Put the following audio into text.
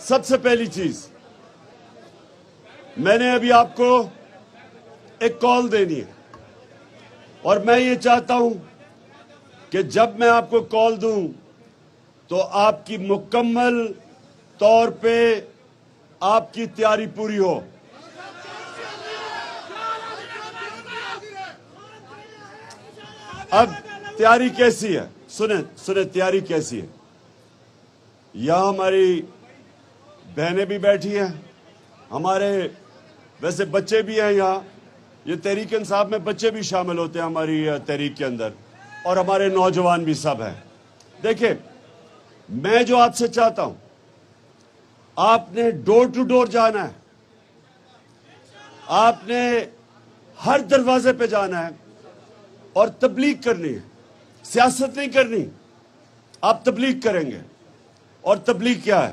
سب سے پہلی چیز میں نے ابھی آپ کو ایک کال دینی ہے اور میں یہ چاہتا ہوں کہ جب میں آپ کو کال دوں تو آپ کی مکمل طور پہ آپ کی تیاری پوری ہو. اب تیاری کیسی ہے؟ سنیں تیاری کیسی ہے. یہاں ہماری بہنیں بھی بیٹھی ہیں, ہمارے ویسے بچے بھی ہیں یہاں. یہ تحریک انصاف میں بچے بھی شامل ہوتے ہیں ہماری تحریک کے اندر, اور ہمارے نوجوان بھی سب ہیں. دیکھیں, میں جو آپ سے چاہتا ہوں, آپ نے ڈور ٹو ڈور جانا ہے, آپ نے ہر دروازے پہ جانا ہے اور تبلیغ کرنی ہے. سیاست نہیں کرنی, آپ تبلیغ کریں گے. اور تبلیغ کیا ہے؟